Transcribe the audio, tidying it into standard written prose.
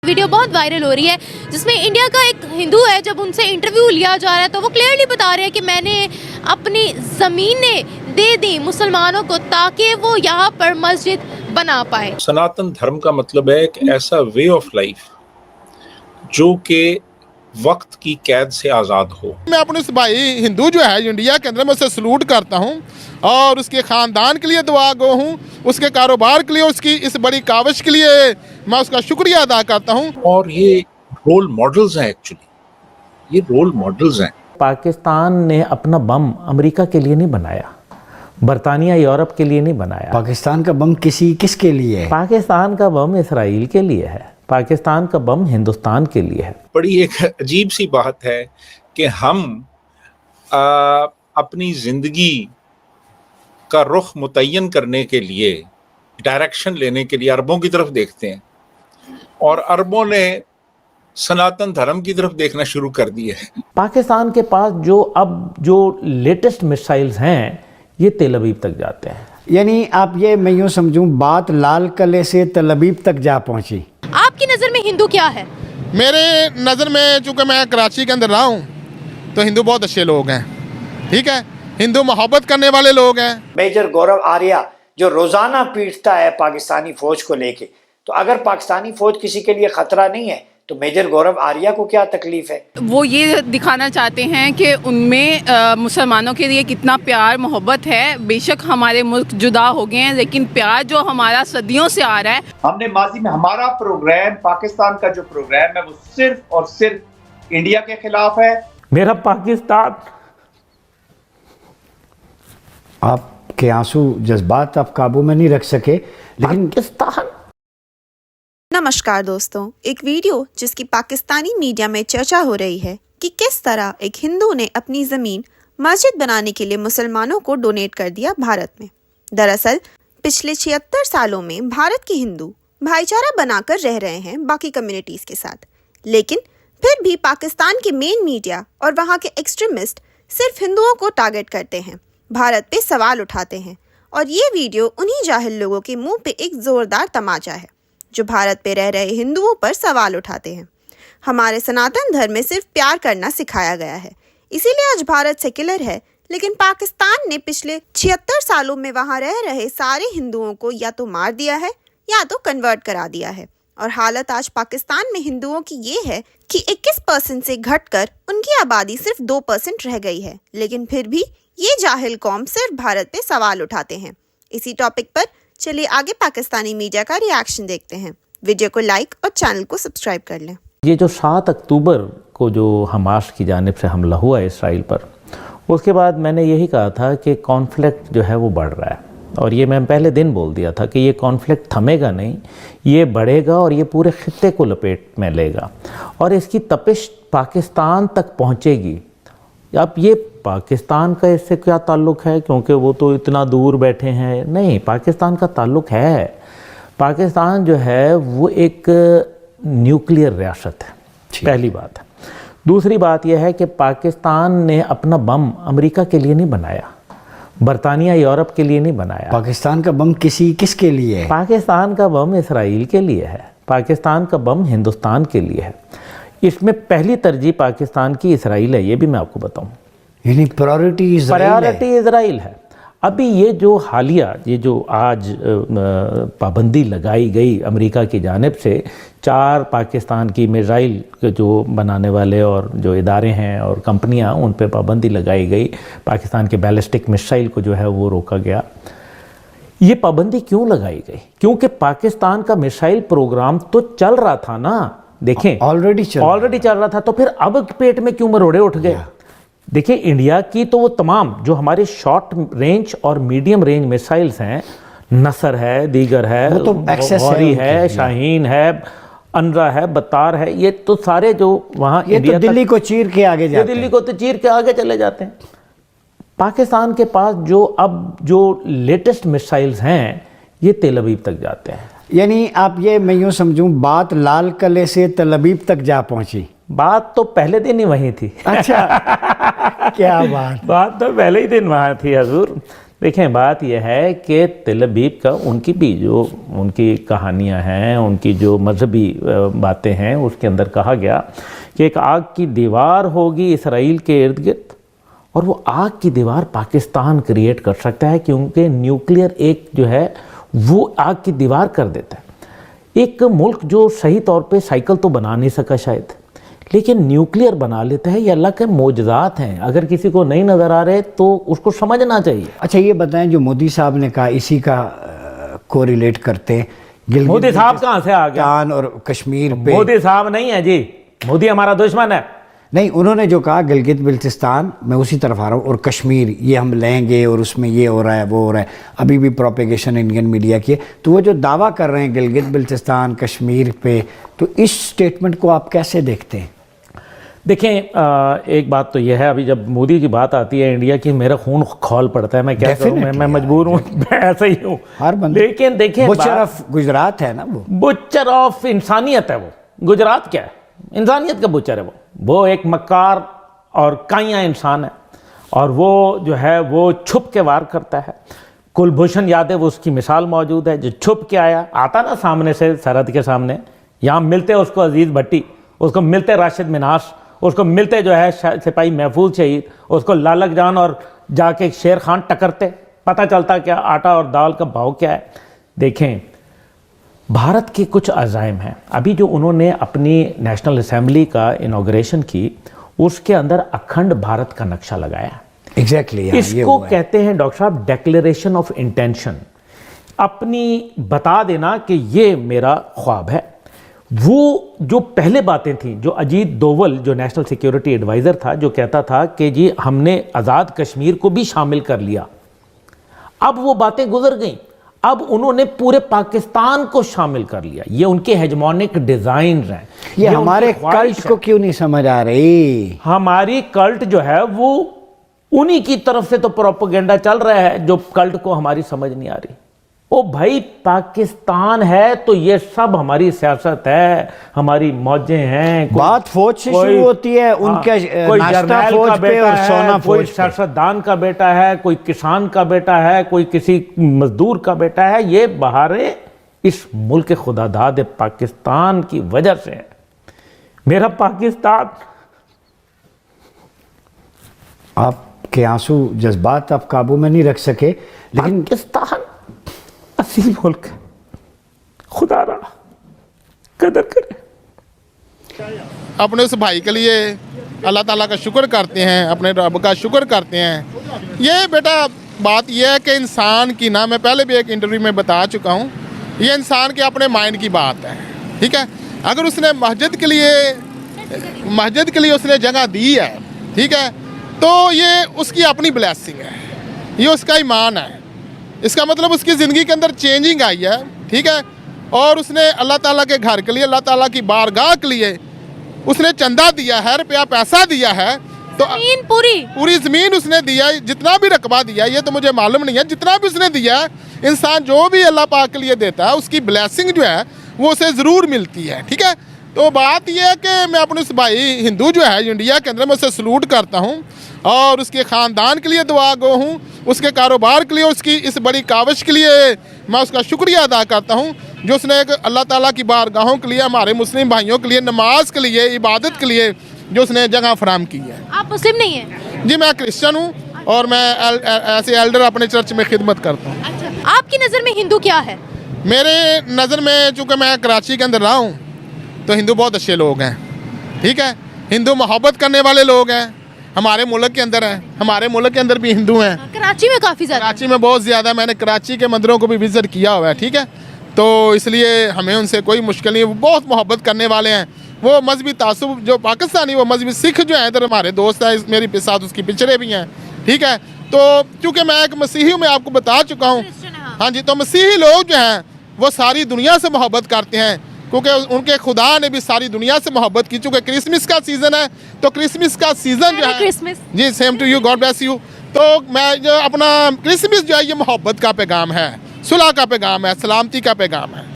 Video बहुत viral हो रही है जिसमें इंडिया का एक हिंदू है, जब उनसे इंटरव्यू लिया जा रहा है तो वो क्लियरली बता रहे हैं कि मैंने अपनी ज़मीनें दे दी मुसलमानों को ताकि वो यहाँ पर मस्जिद बना पाए। सनातन धर्म का मतलब है एक ऐसा वे ऑफ लाइफ जो कि वक्त की कैद से आज़ाद हो। मैं अपने उस भाई हिंदू जो है इंडिया के अंदर, मैं उसे सलूट करता हूँ और उसके ख़ानदान के लिए दुआ गो हूँ, उसके कारोबार के लिए, उसकी इस बड़ी काविश के लिए मैं उसका शुक्रिया अदा करता हूँ। और ये रोल मॉडल्स हैं, एक्चुअली ये रोल मॉडल्स हैं। पाकिस्तान ने अपना बम अमेरिका के लिए नहीं बनाया, बरतानिया यूरोप के लिए नहीं बनाया। पाकिस्तान का बम किसके लिए है? पाकिस्तान का बम इसराइल के लिए है, पाकिस्तान का बम हिंदुस्तान के लिए है। बड़ी एक अजीब सी बात है कि हम अपनी ज़िंदगी का रुख मुतय्यन करने के लिए, डायरेक्शन लेने के लिए अरबों की तरफ देखते हैं और अरबों ने सनातन धर्म की तरफ देखना शुरू कर दिया है। पाकिस्तान के पास जो लेटेस्ट मिसाइल्स हैं ये तेल अवीव तक जाते हैं। यानी आप ये, मैं यूँ समझूं, बात लाल किले से तेल अवीव तक जा पहुंची। आपकी नज़र में हिंदू क्या है? मेरे नज़र में, चूँकि मैं कराची के अंदर रहा हूँ, तो हिंदू बहुत अच्छे लोग हैं, ठीक है, हिंदू मोहब्बत करने वाले लोग हैं। मेजर गौरव आर्या जो रोज़ाना पीटता है पाकिस्तानी फ़ौज को लेके, तो अगर पाकिस्तानी फ़ौज किसी के लिए ख़तरा नहीं है तो मेजर गौरव आर्या को क्या तकलीफ़ है? वो ये दिखाना चाहते हैं कि उनमें मुसलमानों के लिए कितना प्यार मोहब्बत है। बेशक हमारे मुल्क जुदा हो गए हैं, लेकिन प्यार जो हमारा सदियों से आ रहा है। हमने माजी में हमारा प्रोग्राम, पाकिस्तान का जो प्रोग्राम है वो सिर्फ और सिर्फ इंडिया के खिलाफ है। मेरा पाकिस्तान। आपके आंसू जज्बात आप काबू में नहीं रख सके, लेकिन पाकिस्तान। नमस्कार दोस्तों, एक वीडियो जिसकी पाकिस्तानी मीडिया में चर्चा हो रही है कि किस तरह एक हिंदू ने अपनी ज़मीन मस्जिद बनाने के लिए मुसलमानों को डोनेट कर दिया भारत में। दरअसल पिछले 76 सालों में भारत के हिंदू भाईचारा बनाकर रह रहे हैं बाकी कम्युनिटीज़ के साथ, लेकिन फिर भी पाकिस्तान के मेन मीडिया और वहाँ के एक्सट्रीमिस्ट सिर्फ हिंदुओं को टारगेट करते हैं, भारत पे सवाल उठाते हैं। और ये वीडियो उन्हीं जाहिल लोगों के मुँह पे एक ज़ोरदार तमाचा है जो भारत पे रह रहे हिंदुओं पर सवाल उठाते हैं। हमारे सनातन धर्म में सिर्फ प्यार करना सिखाया गया है, इसीलिए आज भारत सेक्युलर है, लेकिन पाकिस्तान ने पिछले 76 सालों में वहाँ रह रहे सारे हिंदुओं को या तो मार दिया है या तो कन्वर्ट करा दिया है। और हालत आज पाकिस्तान में हिंदुओं की ये है कि 21% से घटकर उनकी आबादी सिर्फ 2% रह गई है, लेकिन फिर भी ये जाहिल कौम सिर्फ भारत पे सवाल उठाते हैं। इसी टॉपिक पर चलिए आगे पाकिस्तानी मीडिया का रिएक्शन देखते हैं। वीडियो को लाइक और चैनल को सब्सक्राइब कर लें। ये जो 7 अक्टूबर को जो हमास की जानिब से हमला हुआ इसराइल पर, उसके बाद मैंने यही कहा था कि कॉन्फ्लिक्ट जो है वो बढ़ रहा है, और ये मैं पहले दिन बोल दिया था कि ये कॉन्फ्लिक्ट थमेगा नहीं, ये बढ़ेगा और ये पूरे खित्ते को लपेट में लेगा और इसकी तपिश पाकिस्तान तक पहुँचेगी। अब ये पाकिस्तान का इससे क्या ताल्लुक़ है, क्योंकि वो तो इतना दूर बैठे हैं? नहीं, पाकिस्तान का ताल्लुक़ है। पाकिस्तान जो है वो एक न्यूक्लियर रियासत है, पहली बात है। दूसरी बात यह है कि पाकिस्तान ने अपना बम अमेरिका के लिए नहीं बनाया, बरतानिया यूरोप के लिए नहीं बनाया। पाकिस्तान का बम किसके लिए है? पाकिस्तान का बम इसराइल के लिए है, पाकिस्तान का बम हिंदुस्तान के लिए है। इसमें पहली तरजीह पाकिस्तान की इसराइल है, ये भी मैं आपको बताऊं। यानी प्रायोरिटी इजराइल है। अभी ये जो हालिया, ये जो आज पाबंदी लगाई गई अमेरिका की जानिब से, 4 पाकिस्तान की मिसाइल जो बनाने वाले और जो इदारे हैं और कंपनियां, उन पे पाबंदी लगाई गई, पाकिस्तान के बैलिस्टिक मिसाइल को जो है वो रोका गया। ये पाबंदी क्यों लगाई गई? क्योंकि पाकिस्तान का मिसाइल प्रोग्राम तो चल रहा था ना, देखें ऑलरेडी चल रहा था, तो फिर अब पेट में क्यों मरोड़े उठ गए? देखिए, इंडिया की तो वो तमाम जो हमारे शॉर्ट रेंज और मीडियम रेंज मिसाइल्स हैं, नसर है, दीगर है, वो तो गौरी है, शाहीन है, अनरा है, बतार है, ये तो सारे जो वहाँ ये तो दिल्ली को चीर के आगे जाते हैं, दिल्ली को तो चीर के आगे चले जाते हैं। पाकिस्तान के पास जो लेटेस्ट मिसाइल्स हैं ये तेल अवीव तक जाते हैं। यानी आप ये, मैं यूँ समझूं, बात लाल किले से तेल अवीव तक जा पहुंची। बात तो पहले दिन ही वहीं थी। अच्छा क्या बात तो पहले ही दिन वहाँ थी हजूर। देखें, बात यह है कि तेल अवीव का उनकी भी जो उनकी कहानियां हैं, उनकी जो मजहबी बातें हैं, उसके अंदर कहा गया कि एक आग की दीवार होगी इसराइल के इर्द गिर्द, और वो आग की दीवार पाकिस्तान क्रिएट कर सकता है, क्योंकि न्यूक्लियर एक जो है वो आग की दीवार कर देता है। एक मुल्क जो सही तौर पे साइकिल तो बना नहीं सका शायद, लेकिन न्यूक्लियर बना लेता है। ये अल्लाह के मोजज़ात हैं, अगर किसी को नहीं नज़र आ रहे तो उसको समझना चाहिए। अच्छा, ये बताएं, जो मोदी साहब ने कहा इसी का कोरिलेट करते हैं, मोदी साहब कहाँ से आ गया? और कश्मीर पे मोदी साहब नहीं है जी, मोदी हमारा दुश्मन है। नहीं, उन्होंने जो कहा गिलगित बिल्तिस्तान, मैं उसी तरफ आ रहा हूँ, और कश्मीर ये हम लेंगे और उसमें ये हो रहा है वो हो रहा है, अभी भी प्रोपेगेशन इंडियन मीडिया की है। तो वो जो दावा कर रहे हैं गिलगित बिल्तिस्तान कश्मीर पे, तो इस स्टेटमेंट को आप कैसे देखते हैं? देखें, एक बात तो यह है, अभी जब मोदी की बात आती है इंडिया की, मेरा खून खौल पड़ता है। मैं क्या करूं, मैं मजबूर हूँ, मैं ऐसा ही हूँ हर बंदे। लेकिन देखें, बुचर ऑफ गुजरात है ना, वो बुचर ऑफ इंसानियत है। वो गुजरात क्या है, इंसानियत का बुचर है। वो एक मक्कार और काइया इंसान है, और वो जो है वो छुप के वार करता है। कुलभूषण यादव उसकी मिसाल मौजूद है, जो छुप के आया, आता ना सामने से, सरहद के सामने, यहाँ मिलते उसको अजीज़ भट्टी, उसको मिलते राशिद मिनास, उसको मिलते जो है सिपाही महफूज शहीद, उसको लालक जान, और जाके शेर खान टकरते, पता चलता क्या आटा और दाल का भाव क्या है। देखें, भारत के कुछ अज़ाइम हैं। अभी जो उन्होंने अपनी नेशनल असेंबली का इनॉग्रेशन की, उसके अंदर अखंड भारत का नक्शा लगाया। एग्जैक्टली इसको कहते हैं डॉक्टर साहब डेक्लेरेशन ऑफ इंटेंशन। अपनी बता देना कि ये मेरा ख्वाब है। वो जो पहले बातें थी, जो अजीत दोवल जो नेशनल सिक्योरिटी एडवाइज़र था, जो कहता था कि जी हमने आज़ाद कश्मीर को भी शामिल कर लिया, अब वो बातें गुजर गईं। अब उन्होंने पूरे पाकिस्तान को शामिल कर लिया। ये उनके हेजमोनिक डिज़ाइन हैं। ये हमारे कल्ट को क्यों नहीं समझ आ रही? हमारी कल्ट जो है वो उन्हीं की तरफ से तो प्रोपेगेंडा चल रहा है, जो कल्ट को हमारी समझ नहीं आ रही। ओ भाई, पाकिस्तान है तो ये सब हमारी सियासत है, हमारी मौजें हैं। बात फौज से शुरू होती है, उनके कोई नाश्ता जर्नैल फौज का पे बेटा और सोना है, कोई फौज पे। सियासतदान का बेटा है, कोई किसान का बेटा है, कोई किसी मजदूर का बेटा है। ये बहारे इस मुल्क खुदादाद पाकिस्तान की वजह से है। मेरा पाकिस्तान, आपके आंसू जज्बात आप काबू में नहीं रख सके, लेकिन पाकिस्तान असील मुल्क है। खुदा रहा कदर करे। अपने उस भाई के लिए अल्लाह ताला का शुक्र करते हैं, अपने रब का शुक्र करते हैं। ये बेटा बात यह है कि इंसान की ना, मैं पहले भी एक इंटरव्यू में बता चुका हूँ, ये इंसान के अपने माइंड की बात है। ठीक है, अगर उसने मस्जिद के लिए उसने जगह दी है, ठीक है, तो ये उसकी अपनी ब्लेसिंग है, ये उसका ईमान है। इसका मतलब उसकी ज़िंदगी के अंदर चेंजिंग आई है। ठीक है, और उसने अल्लाह ताला के घर के लिए, अल्लाह ताला की बारगाह के लिए उसने चंदा दिया है, रुपया पैसा दिया है, तो ज़मीन पूरी ज़मीन उसने दिया है। जितना भी रकबा दिया है, ये तो मुझे मालूम नहीं है, जितना भी उसने दिया है, इंसान जो भी अल्लाह पाक के लिए देता है, उसकी ब्लेसिंग जो है वो उसे ज़रूर मिलती है। ठीक है, तो बात यह है कि मैं अपने उस भाई हिंदू जो है इंडिया के अंदर, मैं उसे सलूट करता हूँ, और उसके ख़ानदान के लिए दुआ गो हूँ, उसके कारोबार के लिए, उसकी इस बड़ी काविश के लिए मैं उसका शुक्रिया अदा करता हूँ, जो उसने एक अल्लाह ताला की बारगाहों के लिए, हमारे मुस्लिम भाइयों के लिए, नमाज के लिए, इबादत के लिए जो उसने जगह फराम की है। आप मुस्लिम नहीं हैं? जी, मैं क्रिश्चियन हूँ, और मैं ऐसे एल्डर अपने चर्च में खिदमत करता हूँ। अच्छा, आपकी नज़र में हिंदू क्या है? मेरे नज़र में, चूँकि मैं कराची के अंदर रहा हूँ, तो हिंदू बहुत अच्छे लोग हैं। ठीक है, हिंदू मोहब्बत करने वाले लोग हैं, हमारे मुल्क के अंदर हैं, हमारे मुल्क के अंदर भी हिंदू हैं। कराची में काफ़ी ज़्यादा, कराची में बहुत ज़्यादा, मैंने कराची के मंदिरों को भी विज़िट किया हुआ है। ठीक है, तो इसलिए हमें उनसे कोई मुश्किल नहीं, वो बहुत मोहब्बत करने वाले हैं। वो मजहबी तासुब जो पाकिस्तानी, वो मजहबी सिख जो हैं, इधर हमारे दोस्त हैं, मेरे साथ उसकी पिछड़े भी हैं। ठीक है, तो चूँकि मैं एक मसीही हूँ, मैं आपको बता चुका हूँ। हाँ जी, तो मसीही लोग जो हैं वो सारी दुनिया से मोहब्बत करते हैं, क्योंकि उनके खुदा ने भी सारी दुनिया से मोहब्बत की। चूँकि क्रिसमस का सीज़न है, तो क्रिसमस का सीज़न जो है, क्रिसमस जी, same to you, God bless you. तो मैं जो अपना क्रिसमस जो है, ये मोहब्बत का पैगाम है, सुलह का पैगाम है, सलामती का पैगाम है।